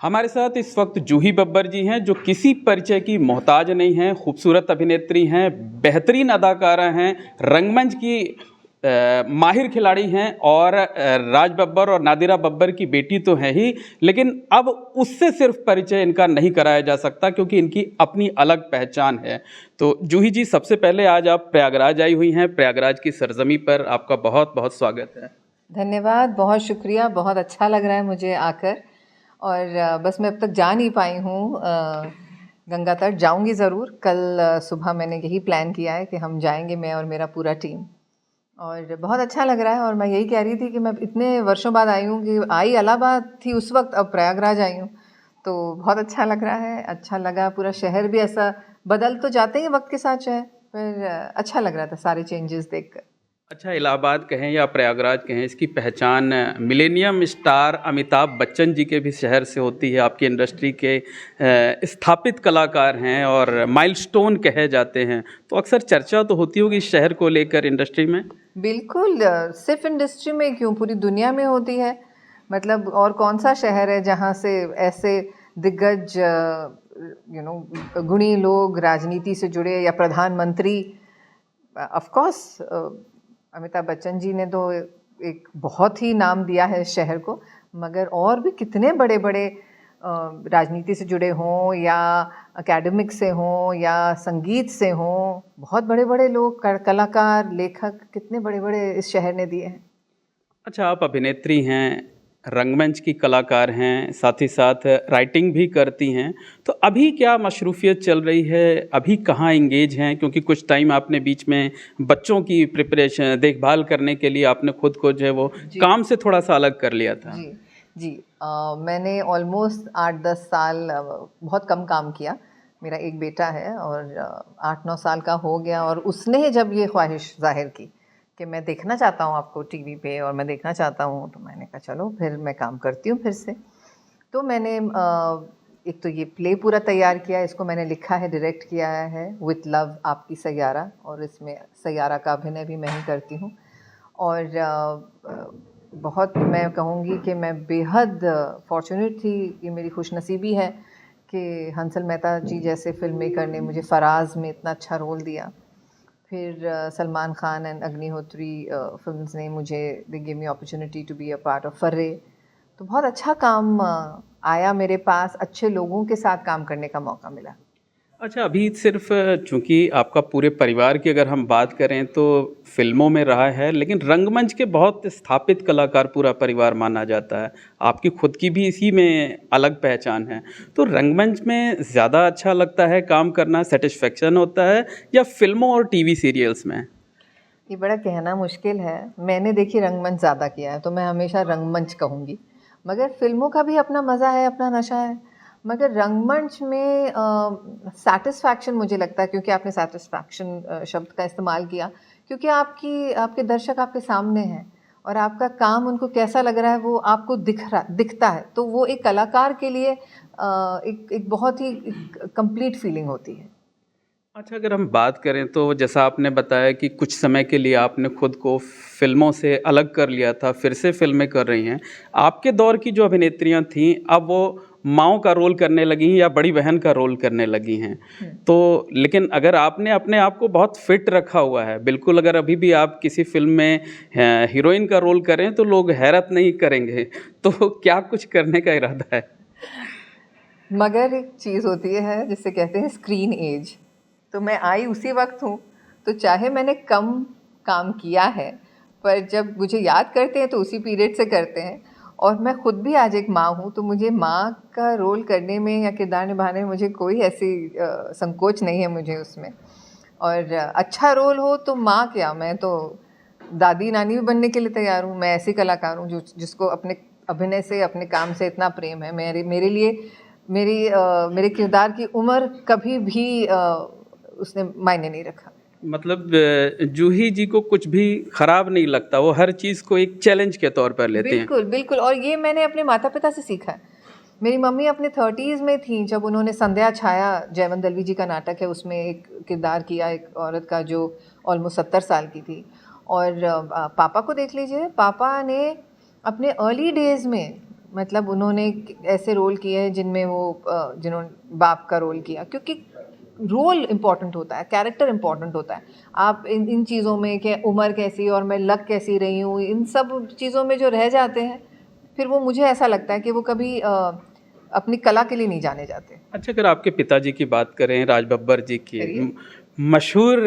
हमारे साथ इस वक्त जूही बब्बर जी हैं, जो किसी परिचय की मोहताज नहीं हैं। खूबसूरत अभिनेत्री हैं, बेहतरीन अदाकारा हैं, रंगमंच की माहिर खिलाड़ी हैं और राज बब्बर और नादिरा बब्बर की बेटी तो हैं ही, लेकिन अब उससे सिर्फ परिचय इनका नहीं कराया जा सकता क्योंकि इनकी अपनी अलग पहचान है। तो जूही जी, सबसे पहले आज आप प्रयागराज आई हुई हैं। प्रयागराज की सरजमी पर आपका बहुत बहुत स्वागत है। धन्यवाद, बहुत शुक्रिया। बहुत अच्छा लग रहा है मुझे आकर। और बस मैं अब तक जा नहीं पाई हूँ गंगा तट। जाऊँगी ज़रूर। कल सुबह मैंने यही प्लान किया है कि हम जाएंगे, मैं और मेरा पूरा टीम। और बहुत अच्छा लग रहा है। और मैं यही कह रही थी कि मैं इतने वर्षों बाद आई हूँ, कि आई इलाहाबाद थी उस वक्त, अब प्रयागराज आई हूँ, तो बहुत अच्छा लग रहा है। अच्छा लगा। पूरा शहर भी ऐसा बदल तो जाते ही वक्त के साथ है, पर अच्छा लग रहा था सारे चेंजेस देखकर। अच्छा, इलाहाबाद कहें या प्रयागराज कहें, इसकी पहचान मिलेनियम स्टार अमिताभ बच्चन जी के भी शहर से होती है। आपकी इंडस्ट्री के स्थापित कलाकार हैं और माइलस्टोन कहे जाते हैं, तो अक्सर चर्चा तो होती होगी इस शहर को लेकर इंडस्ट्री में। बिल्कुल। सिर्फ इंडस्ट्री में क्यों, पूरी दुनिया में होती है। मतलब और कौन सा शहर है जहाँ से ऐसे दिग्गज गुणी लोग राजनीति से जुड़े, या प्रधानमंत्री। ऑफ कोर्स अमिताभ बच्चन जी ने तो एक बहुत ही नाम दिया है इस शहर को, मगर और भी कितने बड़े बड़े राजनीति से जुड़े हों, या एकेडमिक से हों, या संगीत से हों, बहुत बड़े बड़े लोग, कलाकार, लेखक, कितने बड़े बड़े इस शहर ने दिए हैं। अच्छा, आप अभिनेत्री हैं, रंगमंच की कलाकार हैं, साथ ही साथ राइटिंग भी करती हैं, तो अभी क्या मशरूफियत चल रही है? अभी कहाँ इंगेज हैं? क्योंकि कुछ टाइम आपने बीच में बच्चों की प्रिपरेशन, देखभाल करने के लिए आपने खुद को जो है वो काम से थोड़ा सा अलग कर लिया था। जी जी। मैंने ऑलमोस्ट 8-10 साल बहुत कम काम किया। मेरा एक बेटा है और 8-9 साल का हो गया, और उसने जब ये ख्वाहिश जाहिर की कि मैं देखना चाहता हूँ आपको टीवी पे, और मैं देखना चाहता हूँ, तो मैंने कहा चलो फिर मैं काम करती हूँ फिर से। तो मैंने एक तो ये प्ले पूरा तैयार किया, इसको मैंने लिखा है, डायरेक्ट किया है, विथ लव आपकी सैयारा, और इसमें सैयारा का अभिनय भी मैं ही करती हूँ। और बहुत मैं कहूँगी कि मैं बेहद फॉर्चुनेट थी, ये मेरी खुशनसीबी है कि हंसल मेहता जी जैसे फिल्म मेकर ने मुझे फराज में इतना अच्छा रोल दिया। फिर सलमान खान एंड अग्निहोत्री फिल्म्स ने मुझे, they give me opportunity to be a part of Farrey. तो बहुत अच्छा काम आया मेरे पास, अच्छे लोगों के साथ काम करने का मौका मिला। अच्छा, अभी सिर्फ चूंकि आपका पूरे परिवार की अगर हम बात करें तो फिल्मों में रहा है, लेकिन रंगमंच के बहुत स्थापित कलाकार पूरा परिवार माना जाता है। आपकी खुद की भी इसी में अलग पहचान है, तो रंगमंच में ज़्यादा अच्छा लगता है काम करना, सेटिस्फेक्शन होता है, या फिल्मों और टीवी सीरियल्स में? ये बड़ा कहना मुश्किल है। मैंने देखिए रंगमंच ज़्यादा किया है, तो मैं हमेशा रंगमंच कहूँगी। मगर फ़िल्मों का भी अपना मज़ा है, अपना नशा है। मगर रंगमंच में सैटिस्फैक्शन मुझे लगता है, क्योंकि आपने सैटिस्फैक्शन शब्द का इस्तेमाल किया, क्योंकि आपके दर्शक आपके सामने हैं, और आपका काम उनको कैसा लग रहा है वो आपको दिखता है। तो वो एक कलाकार के लिए एक बहुत ही कंप्लीट फीलिंग होती है। अच्छा, अगर हम बात करें तो जैसा आपने बताया कि कुछ समय के लिए आपने खुद को फिल्मों से अलग कर लिया था, फिर से फिल्में कर रही हैं। आपके दौर की जो अभिनेत्रियां थीं, अब वो माँओं का रोल करने लगी हैं या बड़ी बहन का रोल करने लगी हैं। तो लेकिन अगर आपने अपने आप को बहुत फिट रखा हुआ है, बिल्कुल, अगर अभी भी आप किसी फिल्म में हीरोइन का रोल करें तो लोग हैरत नहीं करेंगे। तो क्या कुछ करने का इरादा है? मगर एक चीज़ होती है जिसे कहते हैं स्क्रीन एज। तो मैं आई उसी वक्त हूँ, तो चाहे मैंने कम काम किया है, पर जब मुझे याद करते हैं तो उसी पीरियड से करते हैं। और मैं खुद भी आज एक माँ हूँ, तो मुझे माँ का रोल करने में या किरदार निभाने में मुझे कोई ऐसी संकोच नहीं है मुझे उसमें। और अच्छा रोल हो तो माँ क्या, मैं तो दादी नानी भी बनने के लिए तैयार हूँ। मैं ऐसी कलाकार हूँ जिसको अपने अभिनय से, अपने काम से इतना प्रेम है। मेरे लिए मेरे किरदार की उम्र कभी भी उसने मायने नहीं रखा। मतलब जूही जी को कुछ भी खराब नहीं लगता, वो हर चीज़ को एक चैलेंज के तौर पर लेते हैं। बिल्कुल बिल्कुल। और ये मैंने अपने माता पिता से सीखा है। मेरी मम्मी अपने 30s में थी जब उन्होंने संध्या छाया, जयवंत दलवी जी का नाटक है, उसमें एक किरदार किया, एक औरत का जो ऑलमोस्ट 70 साल की थी। और पापा को देख लीजिए, पापा ने अपने अर्ली डेज़ में, मतलब उन्होंने ऐसे रोल किए हैं जिनमें वो जिन्होंने बाप का रोल किया, क्योंकि रोल इम्पॉर्टेंट होता है, कैरेक्टर इम्पॉर्टेंट होता है। आप इन चीज़ों में कि उम्र कैसी और मैं लग कैसी रही हूँ, इन सब चीज़ों में जो रह जाते हैं, फिर वो मुझे ऐसा लगता है कि वो कभी अपनी कला के लिए नहीं जाने जाते। अच्छा, अगर आपके पिताजी की बात करें, राज बब्बर जी की, करिए। मशहूर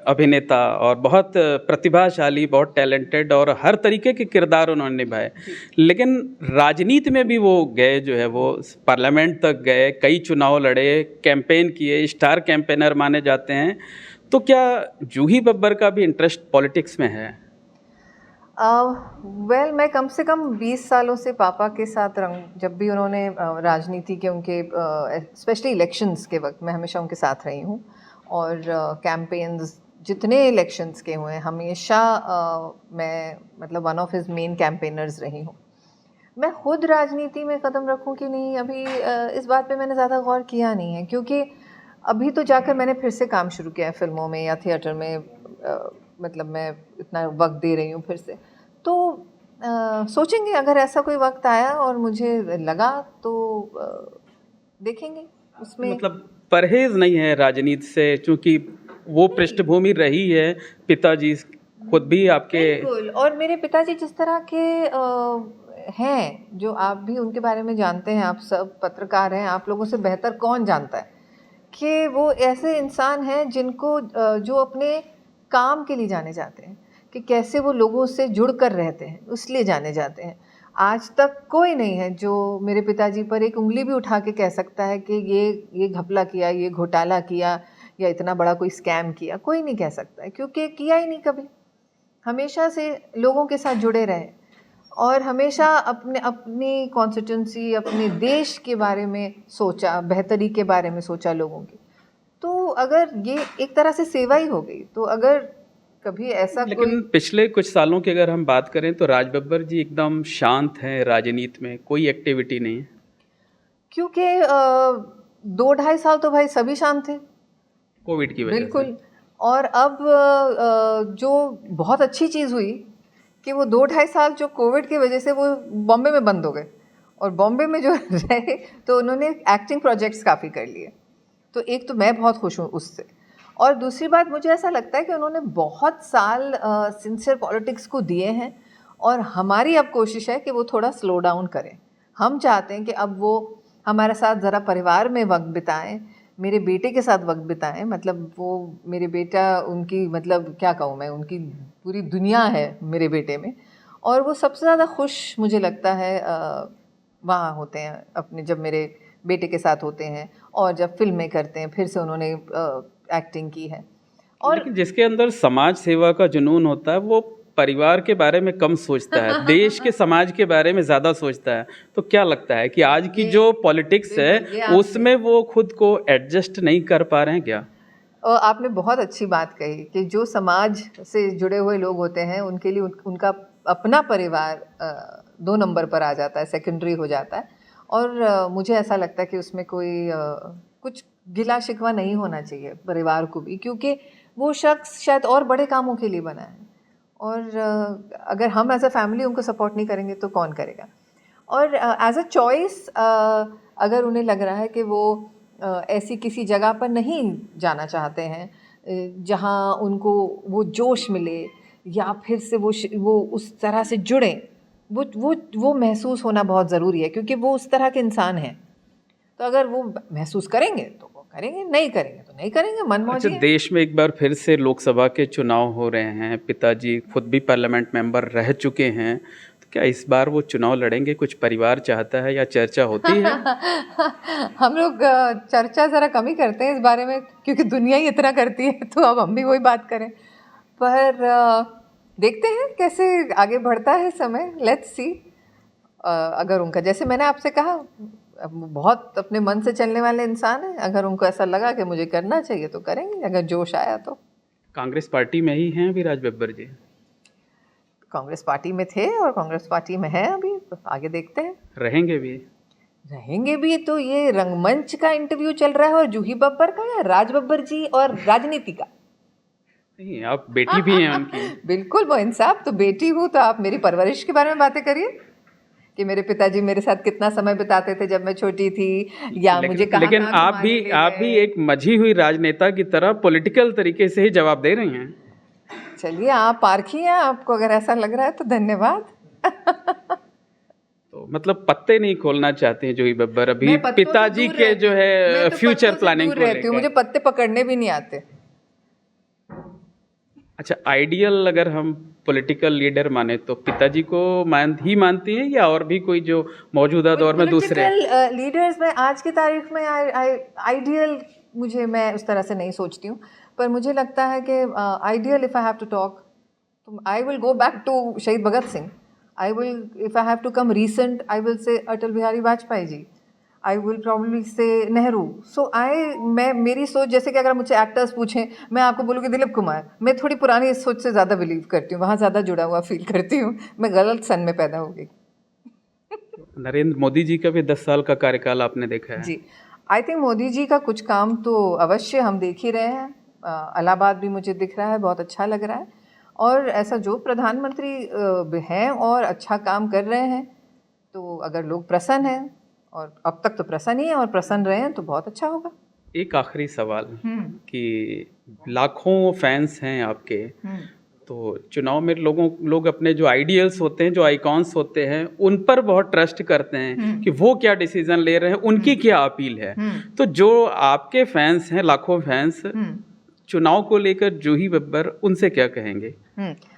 अभिनेता और बहुत प्रतिभाशाली, बहुत टैलेंटेड और हर तरीके के किरदार उन्होंने निभाए, लेकिन राजनीति में भी वो गए, जो है वो पार्लियामेंट तक गए, कई चुनाव लड़े, कैंपेन किए, स्टार कैंपेनर माने जाते हैं। तो क्या जूही बब्बर का भी इंटरेस्ट पॉलिटिक्स में है? वेल मैं कम से कम 20 सालों से पापा के साथ जब भी उन्होंने राजनीति के उनके स्पेशली इलेक्शंस के वक्त मैं हमेशा उनके साथ रही हूँ, और कैंपेन्स जितने इलेक्शंस के हुए हमेशा मैं मतलब one of his main campaigners रही हूँ। मैं खुद राजनीति में कदम रखूं कि नहीं, अभी इस बात पे मैंने ज़्यादा गौर किया नहीं है, क्योंकि अभी तो जाकर मैंने फिर से काम शुरू किया है फिल्मों में या थिएटर में। मतलब मैं इतना वक्त दे रही हूँ फिर से, तो सोचेंगे अगर ऐसा कोई वक्त आया और मुझे लगा तो देखेंगे उसमें। मतलब परहेज नहीं है राजनीति से, क्योंकि वो पृष्ठभूमि रही है, पिताजी खुद भी आपके। बिल्कुल, और मेरे पिताजी जिस तरह के हैं, जो आप भी उनके बारे में जानते हैं, आप सब पत्रकार हैं, आप लोगों से बेहतर कौन जानता है कि वो ऐसे इंसान हैं जिनको जो अपने काम के लिए जाने जाते हैं, कि कैसे वो लोगों से जुड़ कर रहते हैं, उसलिए जाने जाते हैं। आज तक कोई नहीं है जो मेरे पिताजी पर एक उंगली भी उठा के कह सकता है कि ये घपला किया, ये घोटाला किया या इतना बड़ा कोई स्कैम किया। कोई नहीं कह सकता है, क्योंकि किया ही नहीं कभी। हमेशा से लोगों के साथ जुड़े रहे और हमेशा अपनी कॉन्स्टिट्यूंसी, अपने देश के बारे में सोचा, बेहतरी के बारे में सोचा लोगों की। तो अगर ये एक तरह से सेवा ही हो गई, तो अगर कभी ऐसा लेकिन पिछले कुछ सालों की अगर हम बात करें तो राज बब्बर जी एकदम शांत हैं, राजनीति में कोई एक्टिविटी नहीं है। क्योंकि 2-2.5 साल तो भाई सभी शांत थे कोविड की वजह से। बिल्कुल। और अब जो बहुत अच्छी चीज़ हुई कि वो 2-2.5 साल जो कोविड की वजह से वो बॉम्बे में बंद हो गए, और बॉम्बे में जो रहे तो उन्होंने एक्टिंग प्रोजेक्ट्स काफ़ी कर लिए। तो एक तो मैं बहुत खुश हूँ उससे, और दूसरी बात मुझे ऐसा लगता है कि उन्होंने बहुत साल सिंसियर पॉलिटिक्स को दिए हैं, और हमारी अब कोशिश है कि वो थोड़ा स्लो डाउन करें। हम चाहते हैं कि अब वो हमारे साथ ज़रा परिवार में वक्त बिताएं, मेरे बेटे के साथ वक्त बिताएं। मतलब वो मेरे बेटा, उनकी मतलब क्या कहूँ मैं, उनकी पूरी दुनिया है मेरे बेटे में, और वो सबसे ज़्यादा खुश मुझे लगता है वहाँ होते हैं अपने, जब मेरे बेटे के साथ होते हैं और जब फिल्में करते हैं। फिर से उन्होंने एक्टिंग की है। और लेकिन जिसके अंदर समाज सेवा का जुनून होता है वो परिवार के बारे में कम सोचता है, देश के समाज के बारे में ज़्यादा सोचता है। तो क्या लगता है कि आज की जो पॉलिटिक्स है उसमें वो खुद को एडजस्ट नहीं कर पा रहे हैं क्या? आपने बहुत अच्छी बात कही कि जो समाज से जुड़े हुए लोग होते हैं उनके लिए उनका अपना परिवार 2 नंबर पर आ जाता है, सेकेंडरी हो जाता है। और मुझे ऐसा लगता है कि उसमें कोई कुछ गिला शिकवा नहीं होना चाहिए परिवार को भी, क्योंकि वो शख्स शायद और बड़े कामों के लिए बना है, और अगर हम एज अ फैमिली उनको सपोर्ट नहीं करेंगे तो कौन करेगा। और एज अ चॉइस अगर उन्हें लग रहा है कि वो ऐसी किसी जगह पर नहीं जाना चाहते हैं जहां उनको वो जोश मिले, या फिर से वो उस तरह से जुड़ें, वो महसूस होना बहुत ज़रूरी है, क्योंकि वो उस तरह के इंसान हैं। तो अगर वो महसूस करेंगे तो वो करेंगे, नहीं करेंगे तो नहीं करेंगे, मनमौजी है। देश में एक बार फिर से लोकसभा के चुनाव हो रहे हैं, पिताजी खुद भी पार्लियामेंट मेंबर रह चुके हैं, तो क्या इस बार वो चुनाव लड़ेंगे? कुछ परिवार चाहता है या चर्चा होती है? हम लोग चर्चा ज़रा कम ही करते हैं इस बारे में, क्योंकि दुनिया ही इतना करती है, तो अब हम भी वही बात करें। पर देखते हैं कैसे आगे बढ़ता है समय, लेट्स सी। अगर उनका, जैसे मैंने आपसे कहा, बहुत अपने मन से चलने वाले इंसान है, अगर उनको ऐसा लगा कि मुझे करना चाहिए तो करेंगे, अगर जोश आया तो। कांग्रेस पार्टी में ही हैं अभी राज बब्बर जी? कांग्रेस पार्टी में थे और कांग्रेस पार्टी में है अभी, तो आगे देखते हैं। रहेंगे भी? रहेंगे भी। तो ये रंगमंच का इंटरव्यू चल रहा है, और जूही बब्बर का या राज बब्बर जी और राजनीति का? नहीं, आप बेटी भी हैं उनकी। बिल्कुल मोहन साहब, तो बेटी हूँ तो आप मेरी परवरिश के बारे में बातें करिए कि मेरे पिताजी मेरे साथ कितना समय बिताते थे जब मैं छोटी थी, या मुझे कहाँ लेकिन कहाँ आप घुमाने ले भी गए। एक मजी हुई राजनेता की तरह पॉलिटिकल तरीके से ही जवाब दे रही हैं। चलिए, आप पारखी हैं, आपको अगर ऐसा लग रहा है तो धन्यवाद। तो मतलब पत्ते नहीं खोलना चाहते हैं जूही बब्बर अभी मैं पत्तों से पिताजी दूर के रहती जो हूँ। है मैं तो फ्यूचर पत्तों से प्लानिंग दूर को रहती हूँ, लेकर। मुझे पत्ते पकड़ने भी नहीं आते। अच्छा, आइडियल अगर हम पॉलिटिकल लीडर माने तो पिताजी को मानती हैं या और भी कोई जो मौजूदा दौर में दूसरे? पॉलिटिकल लीडर्स में आज की तारीख में आइडियल मैं उस तरह से नहीं सोचती हूँ, पर मुझे लगता है कि ideal if I have to talk, तो I will go back to शहीद Bhagat Singh. I will, if I have to come recent, I will say Atal Bihari Vajpayee ji. I will probably say Nehru. सो मेरी सोच, जैसे कि अगर मुझसे एक्टर्स पूछें, मैं आपको बोलूँ कि दिलीप कुमार। मैं थोड़ी पुरानी इस सोच से ज़्यादा बिलीव करती हूँ, वहाँ ज़्यादा जुड़ा हुआ फील करती हूँ। मैं गलत सन में पैदा हो गई। नरेंद्र मोदी जी का भी 10 साल का कार्यकाल आपने देखा है। जी, आई थिंक मोदी जी का कुछ काम तो अवश्य हम देख ही रहे हैं। इलाहाबाद भी मुझे दिख रहा है, बहुत अच्छा लग रहा है। और ऐसा जो प्रधानमंत्री हैं और अच्छा काम कर रहे हैं, तो अगर लोग प्रसन्न हैं, और अब तक तो प्रसन्न ही हैं और प्रसन्न रहे हैं, तो बहुत अच्छा होगा। एक आखिरी सवाल कि लाखों फैंस हैं आपके, तो चुनाव में लोग अपने जो आइडियल्स होते हैं, जो आइकॉन्स होते हैं, उन पर बहुत ट्रस्ट करते हैं कि वो क्या डिसीजन ले रहे हैं, उनकी क्या अपील है। तो जो आपके फैंस हैं, लाखों फैंस, चुनाव को लेकर जूही बब्बर, उनसे क्या कहेंगे?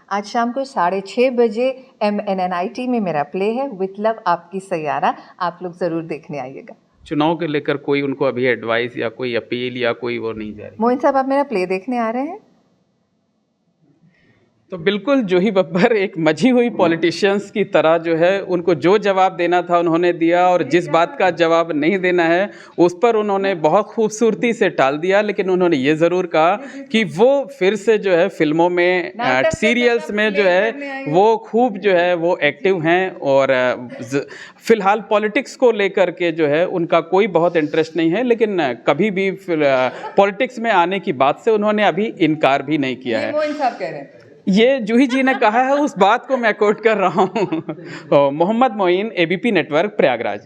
आज शाम को 6:30 बजे MNNIT में मेरा प्ले है, विथ लव आपकी सैयारा। आप लोग ज़रूर देखने आइएगा। चुनाव को लेकर कोई उनको अभी एडवाइस या कोई अपील या कोई वो नहीं जा रही? मोइन साहब, आप मेरा प्ले देखने आ रहे हैं? तो बिल्कुल जूही बब्बर एक मजी हुई पॉलिटिशियंस की तरह जो है, उनको जो जवाब देना था उन्होंने दिया, और जिस बात का जवाब नहीं देना है उस पर उन्होंने बहुत खूबसूरती से टाल दिया। लेकिन उन्होंने ये ज़रूर कहा कि वो फिर से जो है फिल्मों में, सीरियल्स में जो है वो खूब जो है वो एक्टिव हैं, और फिलहाल पॉलिटिक्स को लेकर के जो है उनका कोई बहुत इंटरेस्ट नहीं है। लेकिन कभी भी पॉलिटिक्स में आने की बात से उन्होंने अभी इनकार भी नहीं किया है। मोइन साहब कह रहे हैं। ये जूही जी ने कहा है, उस बात को मैं कोट कर रहा हूँ। Mohammad Moin, ABP network, Prayagraj.